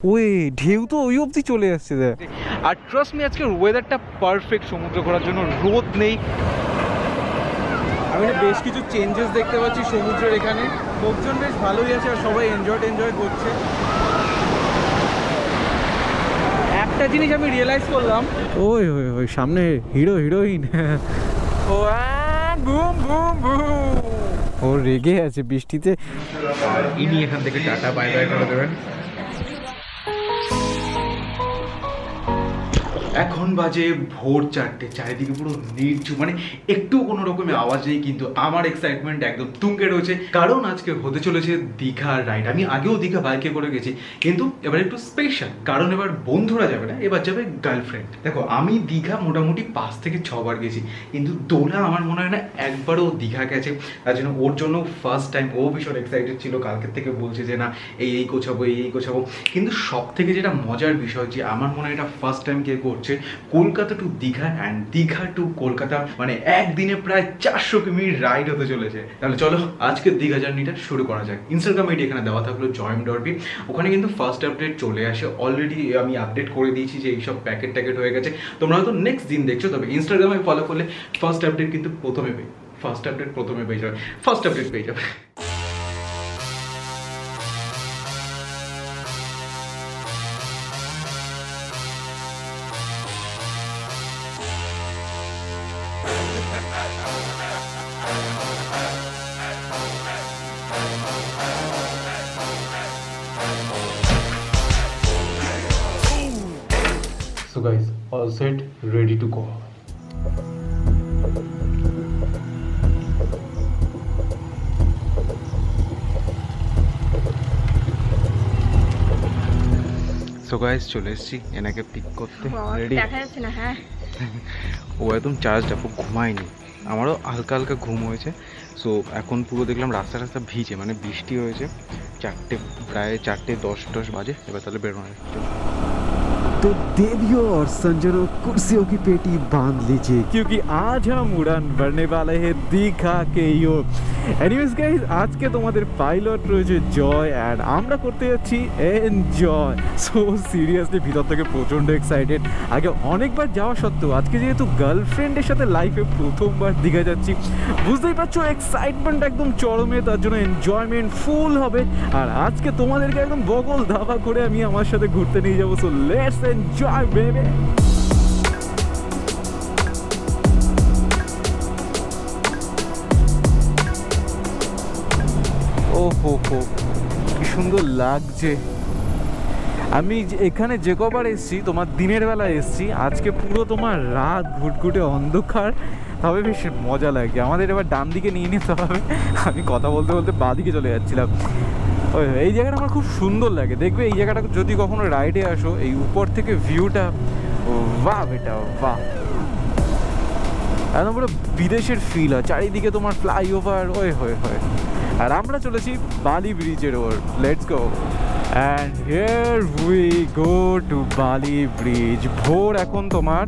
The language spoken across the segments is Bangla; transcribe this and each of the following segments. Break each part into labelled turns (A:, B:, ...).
A: ওই ঢেউ তো ওই অবধি চলে আসছে দেখ। আর ট্রাস্ট মি আজকের ওয়েদারটা পারফেক্ট সমুদ্র করার জন্য, রোদ নেই। আমি বেশ কিছু চেঞ্জেস দেখতে পাচ্ছি সমুদ্রের এখানে, লোকজন বেশ ভালোই আছে আর সবাই এনজয় করছে। একটা জিনিস আমি রিয়েলাইজ করলাম, ওই ওই ওই সামনে হিরোইন ও বুম বুম বুম, ও রেগে আছে বৃষ্টিতে। ইনি এখান থেকে টাটা বাই বাই করে দেবেন। এখন বাজে ভোর 4টে, চারিদিকে পুরো নির্জু, মানে একটু কোনো রকমের আওয়াজ নেই, কিন্তু আমার এক্সাইটমেন্ট একদম তুঙ্গে রয়েছে, কারণ আজকে হতে চলেছে দীঘার রাইড। আমি আগেও দীঘা বাইকে করে গেছি, কিন্তু এবার একটু স্পেশাল, কারণ এবার বন্ধুরা যাবে না, এবার যাবে গার্লফ্রেন্ড। দেখো আমি দীঘা মোটামুটি 5 থেকে 6 বার গেছি, কিন্তু দোলা আমার মনে হয় না একবারও দীঘা গেছে। তার জন্য ওর জন্য ফার্স্ট টাইম ও ভীষণ এক্সাইটেড ছিল, কালকের থেকে বলছে যে না এই গোছাবো এই গোছাবো। কিন্তু সব থেকে যেটা মজার বিষয় যে আমার মনে হয় এটা ফার্স্ট টাইম কে করছে, Kolkata to Digha and Digha to Kolkata, মানে একদিনে প্রায় 400 কিমি রাইড হতে চলেছে। তাহলে চলো আজকের দীঘা জার্নিটা শুরু করা যাক। ইনস্টাগ্রাম আইডি এখানে দেওয়া থাকলো জয়ম.বি, ওখানে কিন্তু ফার্স্ট আপডেট চলে আসে অলরেডি। আমি আপডেট করে দিয়েছি যে এইসব প্যাকেট হয়ে গেছে, তোমরা হয়তো নেক্সট দিন দেখছো, তবে ইনস্টাগ্রামে ফলো করলে ফার্স্ট আপডেট কিন্তু প্রথমে পেয়ে যাবে, ফার্স্ট আপডেট পেয়ে যাবে। So guys, all set, ready to go. So guys চলে এসেছি এনাকে পিক করতে, রেডি
B: দেখা যাচ্ছে না। হ্যাঁ
A: ও একদম চার্জ আপ, ঘুমায়নি, আমারও হালকা হালকা ঘুম হয়েছে। সো এখন পুরো দেখলাম রাস্তা ভিজে, মানে বৃষ্টি হয়েছে। প্রায় 4:10 বাজে, এবার তাহলে বেরোনো। तो देवियों और संजनों कुर्सियों की पेटी बांध लीजिए, क्योंकि आज हम उड़ान भरने वाले हैं दीघा के ओर। एनीवेज गाइस, आज के তোমাদের পাইলট রয়েছে জয় অ্যান্ড আমরা করতে যাচ্ছি এনজয়। সো সিরিয়াসলি ভিতর থেকে প্রচণ্ড এক্সাইটেড। আগে অনেকবার যাওয়া সত্ত্বেও আজকে যেহেতু গার্লফ্রেন্ডের সাথে লাইফে প্রথমবার দীঘা যাচ্ছি, বুঝতেই পারছো এক্সাইটমেন্ট একদম চরমে, তার জন্য এনজয়মেন্ট ফুল হবে। আর আজকে তোমাদেরকে একদম বগল ধাবা করে আমি আমার সাথে ঘুরতে নিয়ে যাবো। So let's enjoy baby. ওহো হো, কি সুন্দর লাগছে। আমি এখানে যে কবার এসছি তোমার দিনের বেলা এসছি, আজকে পুরো তোমার রাত ঘুটঘুটে অন্ধকার, তবে বেশ মজা লাগছে। আমাদের এবার ডান দিকে নিয়ে নিতে হবে। আমি কথা বলতে বলতে বাঁ দিকে চলে যাচ্ছিলাম। ওই এই জায়গাটা আমার খুব সুন্দর লাগে, দেখবে এই জায়গাটা যদি কখনো রাইডে আসো, এই উপর থেকে ভিউটা বাহ বেটা বাহ, একদম পুরো বিদেশের ফিল হয়। চারিদিকে তোমার ফ্লাইওভার, ওই হয়ে আর আমরা চলেছি বালি ব্রিজের ওর। Let's go and here we go to Bali bridge. ভোর এখন তোমার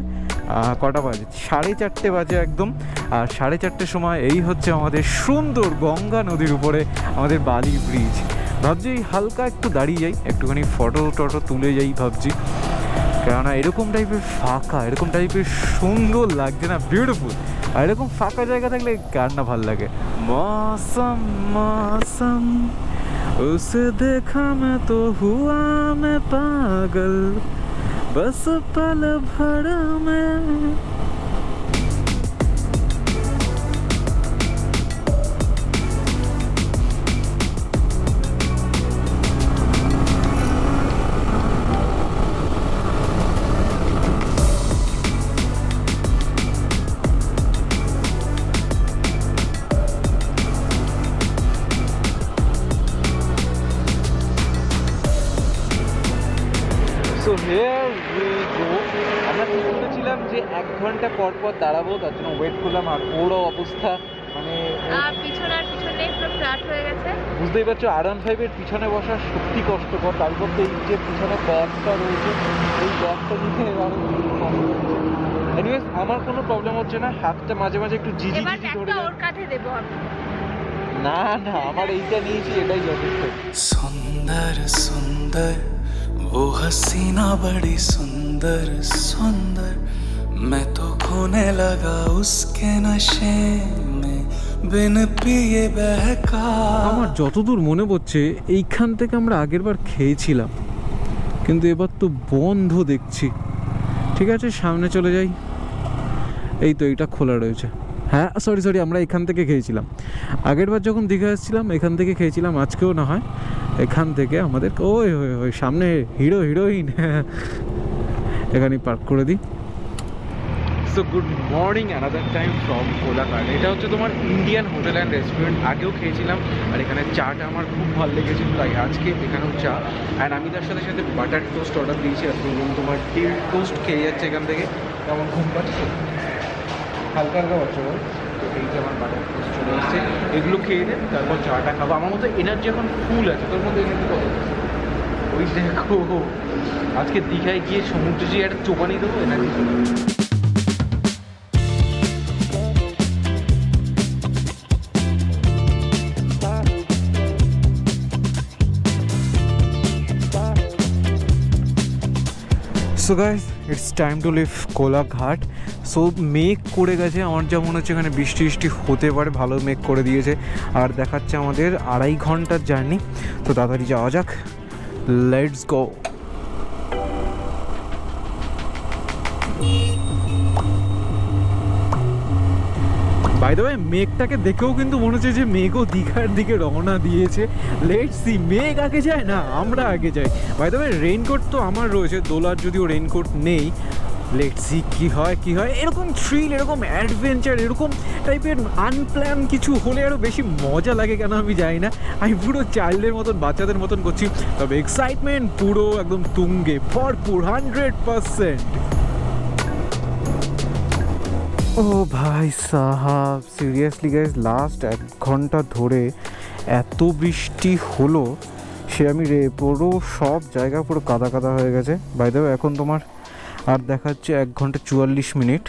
A: কটা বাজে? 4:30 বাজে একদম। আর 4:30 সময় এই হচ্ছে আমাদের সুন্দর গঙ্গা নদীর উপরে আমাদের বালি ব্রিজ। ভাবছি হালকা একটু দাঁড়িয়ে যাই, একটুখানি ফটো তুলে যাই ভাবছি, কেননা এরকম টাইপের ফাঁকা, এরকম টাইপের সুন্দর লাগছে না, বিউটিফুল। আর এরকম ফাঁকা জায়গা থাকলে কার না ভাল লাগে। মৌসম মৌসম উসে দেখা मैं तो हुआ मैं पागल बस पल भर में। সো হিয়ার উই গো। আমরা ঠিক করেছিলাম যে 1 ঘন্টা পর দাঁড়াবো, তার জন্য ওয়েট করলাম। আর ওরও অবস্থা মানে
B: পিছনে পুরো ফ্ল্যাট হয়ে গেছে।
A: বুঝতেই পারছো, R15 এর পিছনে বসা সত্যি কষ্টকর। তারপর তো এই যে পিছনে ব্যাগটা রয়েছে, এই ব্যাগটা নিয়ে এনিওয়েজ আমার কোনো প্রবলেম হচ্ছে না। হাতটা মাঝে মাঝে একটু জিজি ধরে
B: ওর কাঁধে দেবো আমি।
A: না আমার এইটা নিয়েছি, এটাই যথেষ্ট।
C: সুন্দর সুন্দর ओ हसीना बड़ी सुंदर सुंदर मैं तो खोने लगा उसके नशे में बिन पिए बहका।
D: আমার যতদূর মনে পড়ছে এইখান থেকে আমরা আগেরবার খেয়েছিলাম, কিন্তু এবার তো বন্ধ দেখছি। ঠিক আছে, সামনে চলে যাই। এই তো এটা খোলা রয়েছে। হ্যাঁ সরি, আমরা এখান থেকে খেয়েছিলাম আগেরবার যখন দীঘা এসেছিলাম, এখান থেকে খেয়েছিলাম। আজকেও না হয় এখান থেকে আমাদের ওই সামনে হিরোইন এখানেই পার্ক করে দিই। So good morning another time from Kolaghat. এটা হচ্ছে তোমার ইন্ডিয়ান হোটেল অ্যান্ড রেস্টুরেন্ট। আগেও খেয়েছিলাম আর এখানে চাটা আমার খুব ভালো লেগেছিল, তাই আজকে এখানেও চা। অ্যান্ড আমি তার সাথে সাথে বাটার টোস্ট অর্ডার দিয়েছি। আর ধরুন তোমার ডিল টোস্ট খেয়ে যাচ্ছে এখান থেকে। কেমন ঘুম পাচ্ছে? হালকা হালকা পাচ্ছে বল। তো এই যে আমার বাটার টোস্ট চলে এসছে, এগুলো খেয়ে দেন, তারপর চাটা খাবো। আমার মতো এনার্জি এখন ফুল আছে। তোর মধ্যে এনার্জি কত? ওই দেখো, আজকে দীঘায় গিয়ে সমুদ্রে যে একটা চোপানি দেবো, এনার্জি চলে যাবে। So guys, it's time to leave Kolaghat. So মেঘ করে গেছে, আমার যা মনে হচ্ছে এখানে বৃষ্টি হতে পারে। ভালো মেঘ করে দিয়েছে আর দেখাচ্ছে আমাদের 2.5 ঘন্টার জার্নি। তো তাড়াতাড়ি যাওয়া যাক, let's go. By the way, মেঘটাকে দেখেও কিন্তু মনে হচ্ছে যে মেঘও দীঘার দিকে রওনা দিয়েছে। লেটস সি, মেঘ আগে যায় না আমরা আগে যাই। বাই দ্য ওয়ে, রেইনকোট তো আমার রয়েছে, দোলার যদিও রেইনকোট নেই। লেটস সি কী হয়। এরকম থ্রিল, এরকম অ্যাডভেঞ্চার, এরকম টাইপের আনপ্ল্যান কিছু হলে আরও বেশি মজা লাগে কেন আমি জানি না। আমি পুরো চাইল্ডের মতন, বাচ্চাদের মতন করছি, তবে এক্সাইটমেন্ট পুরো একদম তুঙ্গে, ভরপুর 100%। ও ভাই সাহাব, সিরিয়াসলি গাইজ, লাস্ট 1 ঘন্টা ধরে এত বৃষ্টি হলো সে আমি পুরো সব জায়গা পুরো কাদা কাদা হয়ে গেছে। বাই দ্য ওয়ে, এখন তোমার আর দেখাচ্ছে 1 ঘন্টা 44 মিনিট।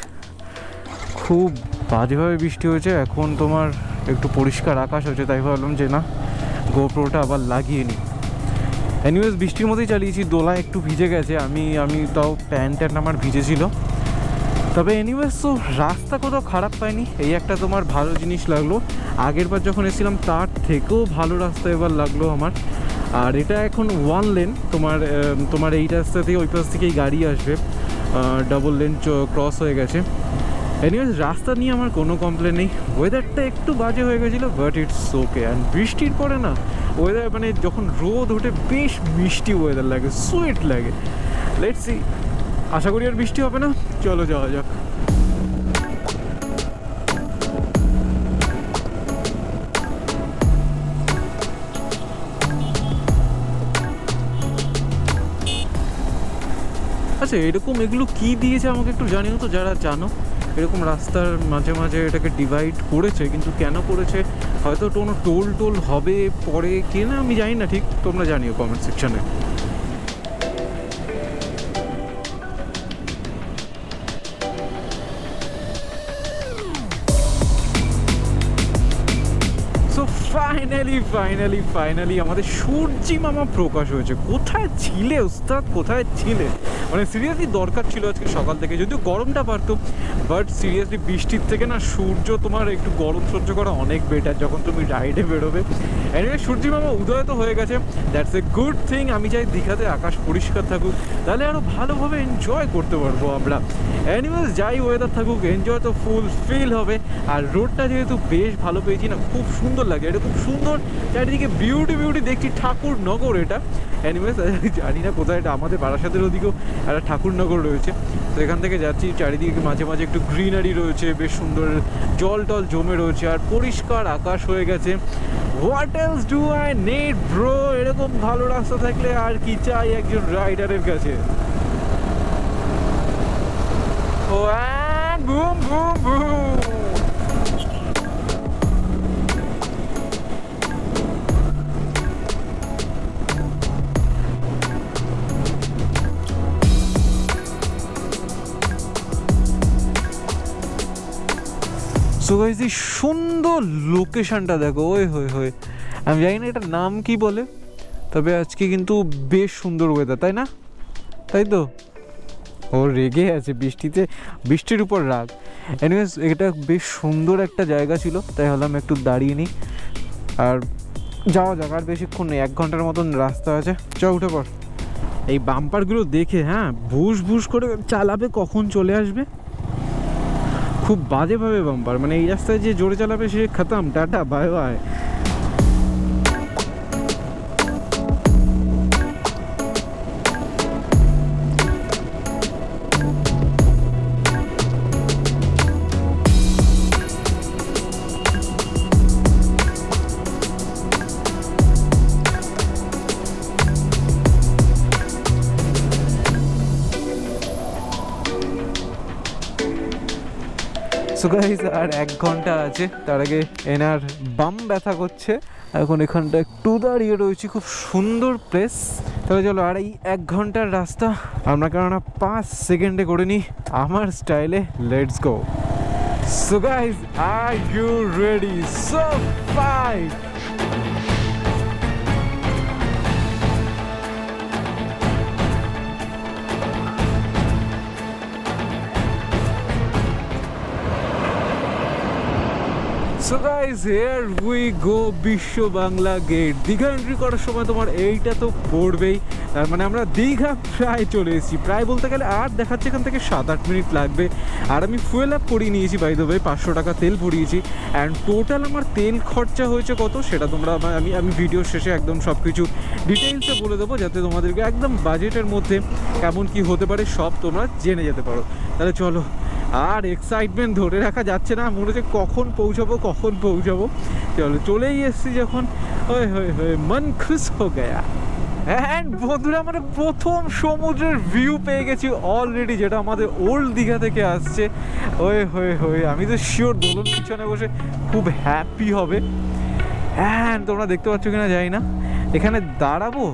D: খুব বাজেভাবে বৃষ্টি হয়েছে। এখন তোমার একটু পরিষ্কার আকাশ হয়েছে, তাই ভাবলাম যে না, গোপ্রোটা আবার লাগিয়ে নিই। এনিওয়েজ, বৃষ্টির মধ্যেই চালিয়েছি। দোলা একটু ভিজে গেছে, আমি তাও প্যান্ট আমার ভিজেছিল। তবে এনিওয়েজ, তো রাস্তা কোথাও খারাপ পাইনি, এই একটা তোমার ভালো জিনিস লাগলো। আগের বার যখন এসেছিলাম তার থেকেও ভালো রাস্তা এবার লাগলো আমার। আর এটা এখন 1 লেন, তোমার এই রাস্তা থেকে ওই পাশ থেকেই গাড়ি আসবে, ডাবল লেন ক্রস হয়ে গেছে। এনিওয়েজ, রাস্তা নিয়ে আমার কোনো কমপ্লেন নেই। ওয়েদারটা একটু বাজে হয়ে গেছিলো, বাট ইটস ওকে। অ্যান্ড বৃষ্টির পরে না ওয়েদার, মানে যখন রোদ ওঠে বেশ মিষ্টি ওয়েদার লাগে, সুইট লাগে। লেটস সি, আশা করি আর বৃষ্টি হবে না। চলো যাওয়া যাক। আচ্ছা, এরকম এগুলো কি দিয়েছে আমাকে একটু জানিও তো, যারা জানো। এরকম রাস্তার মাঝে মাঝে এটাকে ডিভাইড করেছে, কিন্তু কেন করেছে? হয়তো কোনো টোল হবে পরে, কে না আমি জানি না ঠিক। তোমরা জানিও কমেন্ট সেকশনে। সো ফাইনালি আমাদের সূর্যি মামা প্রকাশ হয়েছে। কোথায় ছিলে ওস্তাদ, কোথায় ছিলে? মানে সিরিয়াসলি দরকার ছিল আজকে সকাল থেকে, যদিও গরমটা পারতো, বাট সিরিয়াসলি বৃষ্টির থেকে না সূর্য তোমার একটু গরম সহ্য করা অনেক বেটার যখন তুমি রাইডে বেরোবে। এনিওয়ে, সূর্যি মামা উদয় তো হয়ে গেছে, দ্যাটস এ গুড থিং। আমি চাই দীঘাতে আকাশ পরিষ্কার থাকুক, তাহলে আরও ভালোভাবে এনজয় করতে পারবো আমরা। এনিওয়েজ, যাই ওয়েদার থাকুক, এনজয় তো ফুল ফিল হবে। আর রোডটা যেহেতু বেশ ভালো পেয়েছি না, খুব সুন্দর লাগে। এটা খুব সুন্দর, চারিদিকে বিউটি দেখছি। ঠাকুরনগর এটা। এনিওয়েজ, জানি না কোথায় এটা, আমাদের বারাসাতের ওদিকেও একটা ঠাকুরনগর রয়েছে। তো এখান থেকে যাচ্ছি, চারিদিকে মাঝে মাঝে একটু গ্রিনারি রয়েছে, বেশ সুন্দর জল টল জমে রয়েছে, আর পরিষ্কার আকাশ হয়ে গেছে। What else do I need bro? এরকম ভালো রাস্তা থাকলে আর কি চাই একজন রাইডারের কাছে। ও boom boom boom. So guys, এই সুন্দর লোকেশনটা দেখো, ওই আমি জানি না এটার নাম কি বলে, তবে আজকে কিন্তু বেশ সুন্দর ওয়েদার, তাই না? তাই তো, ও রেগে আছে বৃষ্টির উপর রাগ। এনিওয়েজ এটা বেশ সুন্দর একটা জায়গা ছিল, তাই হলাম একটু দাঁড়িয়ে নিই। আর যাওয়া যাক, আর বেশিক্ষণ নেই, 1 ঘন্টার মতন রাস্তা আছে। চ উঠে পড়। এই বাম্পারগুলো দেখে হ্যাঁ ভুস ভুস করে চালাবে, কখন চলে আসবে। খুব বাজেভাবে বাম্পার, মানে এই রাস্তায় যে জোরে চালাবে সে খতম, tata bye bye. So guys আর 1 ঘন্টা আছে, তার আগে এনার বাম ব্যথা করছে। এখন এখানটা একটু দাঁড়িয়ে রয়েছি, খুব সুন্দর প্লেস। তাহলে চলো আর এই 1 ঘন্টার রাস্তা আমরা কেননা 5 সেকেন্ডে করে নিই আমার স্টাইলে। Let's go. So guys are you ready? So fight. So guys, here we go, বিশ্ব বাংলা গেট। দীঘা এন্ট্রি করার সময় তোমার এইটা তো পড়বেই, তার মানে আমরা দীঘা প্রায় চলে এসেছি। প্রায় বলতে গেলে আর দেখাচ্ছে এখান থেকে 7-8 মিনিট লাগবে। আর আমি ফুয়েল আপ করিয়ে নিয়েছি, বাই দ্য ওয়ে 500 টাকা তেল ভরিয়েছি। অ্যান্ড টোটাল আমার তেল খরচা হয়েছে কত সেটা তোমরা আমি ভিডিও শেষে একদম সব কিছু ডিটেইলসে বলে দেবো, যাতে তোমাদেরকে একদম বাজেটের মধ্যে কেমন কি হতে পারে সব তোমরা জেনে যেতে পারো। তাহলে চলো, আর এক্সাইটমেন্ট ধরে রাখা যাচ্ছে না, মনে হচ্ছে কখন পৌঁছাবো। চলো চলেই এসছি যখন, হয়ে মন খুশ হো গয়া। অ্যান্ড বন্ধুরা আমরা প্রথম সমুদ্রের ভিউ পেয়ে গেছি অলরেডি, যেটা আমাদের ওল্ড দীঘা থেকে আসছে। আমি তো শিওর দোলন পিছনে বসে খুব হ্যাপি হবে। অ্যান্ড তোমরা দেখতে পাচ্ছ কিনা জানি না, এখানে দাঁড়াবো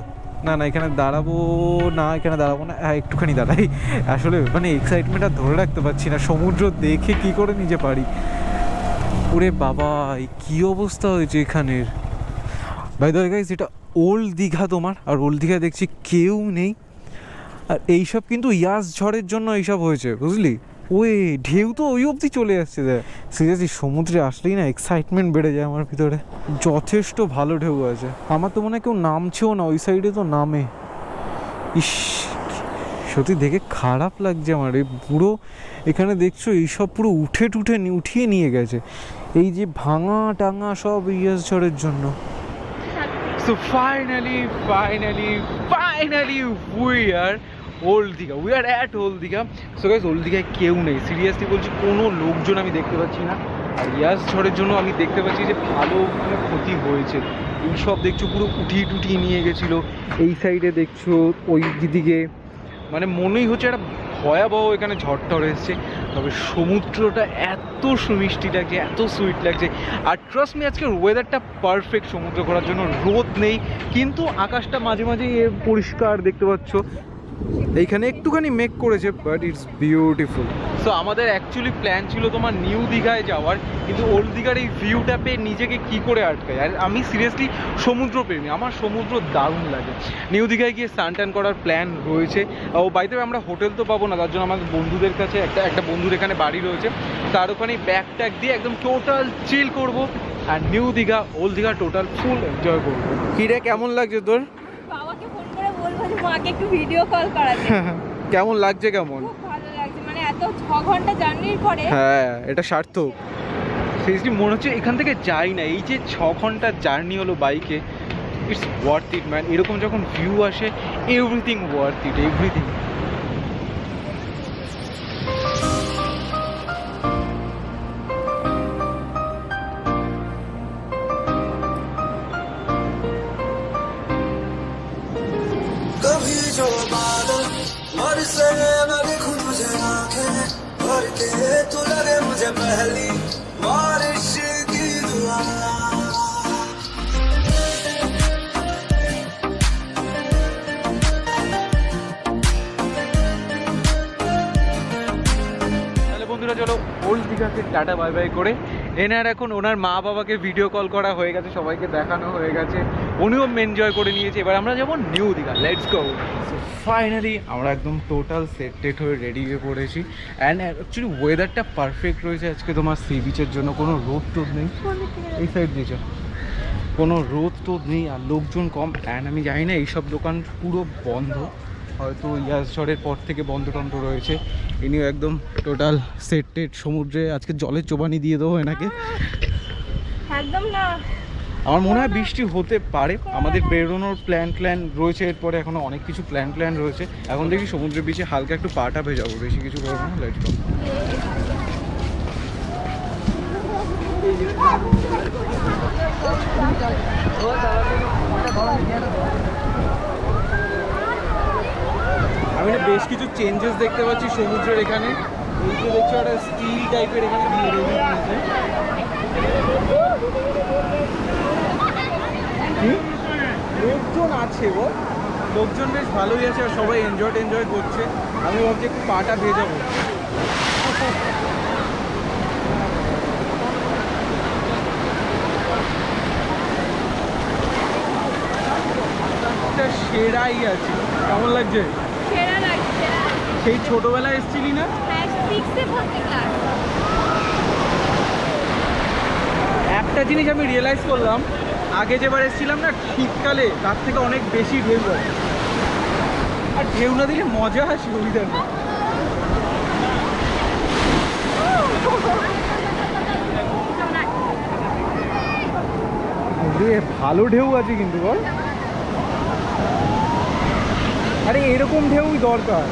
D: না, এখানে দাঁড়াবো না, হ্যাঁ একটুখানি দাঁড়াই। আসলে মানে এক্সাইটমেন্টটা ধরে রাখতে পারছি না, সমুদ্র দেখে কি করে নিজে পারি। ওরে বাবা, কি অবস্থা হয়েছে এখানের। বাই দ্য ওয়ে গাইস, এটা ওল্ড দীঘা তোমার, আর ওল্ড দীঘা দেখছি কেউ নেই। আর এইসব কিন্তু ইয়াস ঝড়ের জন্য এইসব হয়েছে, বুঝলি। ওই ঢেউ তো ওই অবধি চলে আসছে। দেখ সিরিয়াসলি সমুদ্রে আসলেই না এক্সাইটমেন্ট বেড়ে যায় আমার ভিতরে। যথেষ্ট ভালো ঢেউ আছে। আমার তো মনে হয় কেউ নামছেও না, ওই সাইডে তো নামে। ইস, সত্যি দেখে খারাপ লাগছে আমার। এই পুরো এখানে দেখছো এইসব পুরো উঠিয়ে নিয়ে গেছে, এই যে ভাঙা টাঙা সব ইয়াস ঝড়ের জন্য। So finally we are old Digha, we are at old Digha. So guys old দীঘায় কেউ নেই, সিরিয়াসলি বলছি, কোনো লোকজন আমি দেখতে পাচ্ছি না। আর ইয়াস ঝড়ের জন্য আমি দেখতে পাচ্ছি যে ভালো মানে ক্ষতি হয়েছে। এইসব দেখছো পুরো উঠিয়ে নিয়ে গেছিলো। এই সাইডে দেখছো ওই দিকে, মানে মনেই হচ্ছে একটা ভয়াবহ এখানে ঝড় টড় এসছে। তবে সমুদ্রটা এত সুমিষ্টি লাগছে, এত সুইট লাগছে। আর ট্রাস্ট মি, আজকের ওয়েদারটা পারফেক্ট সমুদ্র করার জন্য। রোদ নেই, কিন্তু আকাশটা মাঝে মাঝে পরিষ্কার দেখতে পাচ্ছ। এইখানে একটুখানি মেঘ করেছে, বাট ইটস বিউটিফুল। সো আমাদের অ্যাকচুয়ালি প্ল্যান ছিল তোমার নিউ দীঘায় যাওয়ার, কিন্তু ওল্ড দীঘার এই ভিউটা পেয়ে নিজেকে কী করে আটকাই। আর আমি সিরিয়াসলি সমুদ্রপ্রেমী, আমার সমুদ্র দারুণ লাগে। নিউ দীঘায় গিয়ে স্নান টান করার প্ল্যান রয়েছে। ও বাইতে আমরা হোটেল তো পাবো না, তার জন্য আমাদের বন্ধুদের কাছে একটা বন্ধুর এখানে বাড়ি রয়েছে, তার ওখানে ব্যাগ ট্যাগ দিয়ে একদম টোটাল চিল করবো। আর new Digha old Digha total full enjoy করবো। কী রে, কেমন লাগছে তোর?
B: বাবাকে ফোন করে বলবো যে মাকে একটু ভিডিও কল করাতে।
D: কেমন লাগছে? কেমন
B: খুব ভালো লাগছে, মানে এত 6 ঘন্টা জার্নির পরে
D: হ্যাঁ এটা সার্থক।
A: সিরিয়াসলি মনে হচ্ছে এখান থেকে যাই না। এই যে 6 ঘন্টার জার্নি হলো বাইকে, ইটস ওয়ার্থ ইট ম্যান। এরকম যখন ভিউ আসে, এভরিথিং ওয়ার্থ ইট, এভরিথিং।
C: कभी जो बादल और से मैं देखूं तुझे आंखें भर के, तू लगे मुझे पहली बारिश की दुआ।
A: বন্ধুরা চলো ওল্ড দীঘাকে টাটা বাই বাই করে এনার এখন ওনার মা বাবাকে ভিডিও কল করা হয়ে গেছে, সবাইকে দেখানো হয়ে গেছে, উনিও এনজয় করে নিয়েছে। এবার আমরা যাবো new Digha. Let's go. Finally আমরা একদম টোটাল সেট হয়ে রেডি হয়ে পড়েছি অ্যান্ড অ্যাকচুয়ালি ওয়েদারটা পারফেক্ট রয়েছে আজকে তোমার সি বিচের জন্য। কোনো রোদ টোদ নেই, এই সাইড দিয়েছ, কোনো রোদ টোদ নেই আর লোকজন কম। অ্যান্ড আমি জানি না এইসব দোকান পুরো বন্ধ, হয়তো ইয়াস ঝড়ের পর থেকে বন্ধ টন্ধ রয়েছে। ইনিও একদম টোটাল সেট সমুদ্রে আজকে জলের চোবানি দিয়ে দেবো এনাকে।
B: একদম না,
A: আমার মনে হয় বৃষ্টি হতে পারে। আমাদের বেরোনোর প্ল্যান রয়েছে, এরপরে এখনো অনেক কিছু প্ল্যান রয়েছে। এখন দেখি সমুদ্রের বিচে হালকা একটু পাটা ভেজাবো, বেশি কিছু করবো না। Let's go. আমি না বেশ কিছু চেঞ্জেস দেখতে পাচ্ছি সমুদ্রের এখানে। এই যে দেখছো একটা স্টিল টাইপের এখানে দিয়ে রয়েছে। লোকজন আছে গো, লোকজন বেশ ভালোই আছে আর সবাই এনজয় করছে। আমি ভাবছি একটু পাটা ভেজাবো। সেরাই আছে, কেমন লাগছে?
B: সেরা লাগছে, সেরা লাগছে।
A: সেই ছোটবেলায় এসেছিলি না?
B: হ্যাঁ, 6 এ ভর্তি ক্লাস।
A: একটা জিনিস আমি রিয়েলাইজ করলাম, আগে যেবার এসেছিলাম না শীতকালে, তার থেকে অনেক বেশি ঢেউ হয়। আর ঢেউ না দিলে মজা আসে সুবিধা নেই। ভালো ঢেউ আছে কিন্তু বল। আরে এরকম ঢেউই দরকার।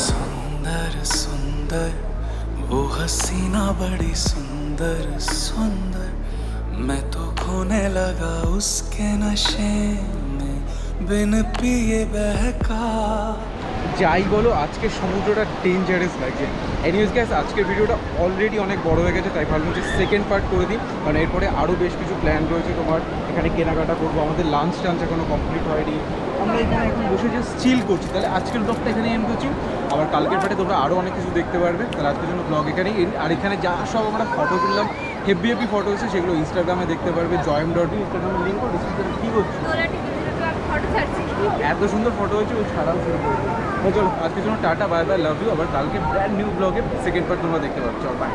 C: सुंदर सुंदर वो हसीना बड़ी सुंदर सुंदर, मैं तो खोने लगा उसके नशे में बिन पिए बहका।
A: যাই বলো আজকে সমুদ্রটা ডেঞ্জারাস লাগছে। এনিওয়েজ গাইস, আজকের ভিডিওটা অলরেডি অনেক বড় হয়ে গেছে, তাই ভাবলাম যে সেকেন্ড পার্ট করে দিই, কারণ এরপরে আরও বেশ কিছু প্ল্যান রয়েছে। তোমার এখানে কেনাকাটা করবো, আমাদের লাঞ্চ টাঞ্চ এখনো কমপ্লিট হয়নি, আমরা এখানে এখন বসে যে চিল করছি। তাহলে আজকের ব্লগটা এখানে এন্ড করছি, আবার কালকের পার্টে তোমরা আরও অনেক কিছু দেখতে পারবে। তাহলে আজকের জন্য ব্লগ এখানেই। আর এখানে যা সব আমরা ফটো তুললাম, হেভি ফটো হচ্ছে, সেগুলো ইনস্টাগ্রামে দেখতে পারবে। জয়ম.ডি ইনস্টাগ্রামের লিঙ্ক ডিসক্রিপশনে। কী করছি?
B: তোরা টিকিট আমি ফটো ছাড়ছি।
A: এত সুন্দর ফটো হয়েছে, ওই ছাড়াও শুরু করবো। তো চলো আজকের জন্য tata, bye bye, love you. আবার কালকে ব্র্যান্ড নিউ ব্লগে সেকেন্ড পার্ট তোমরা দেখতে পাচ্ছ। চল বাই।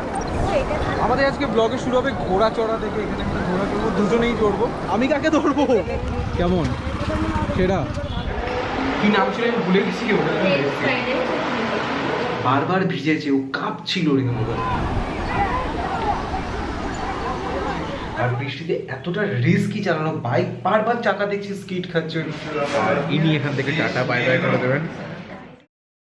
A: আমাদের আজকে ব্লগে শুরু হবে ঘোড়া চড়া থেকে। এখানে আমরা ঘোড়া চড়বো, দুজনেই চড়বো। আমি কাকে ধরবো? কেমন সেটা কি নাম ছিল আমি ভুলে গেছি। বারবার ভিজেছে, ও কাঁপছিল রীতিমতো। আর বৃষ্টিতে এতটা রিস্কি চালানো বাইক, বারবার চাকা দেখছি স্কিড খাচ্ছে। আর ইনি এখান থেকে টাটা বাই বাই করে দেবেন।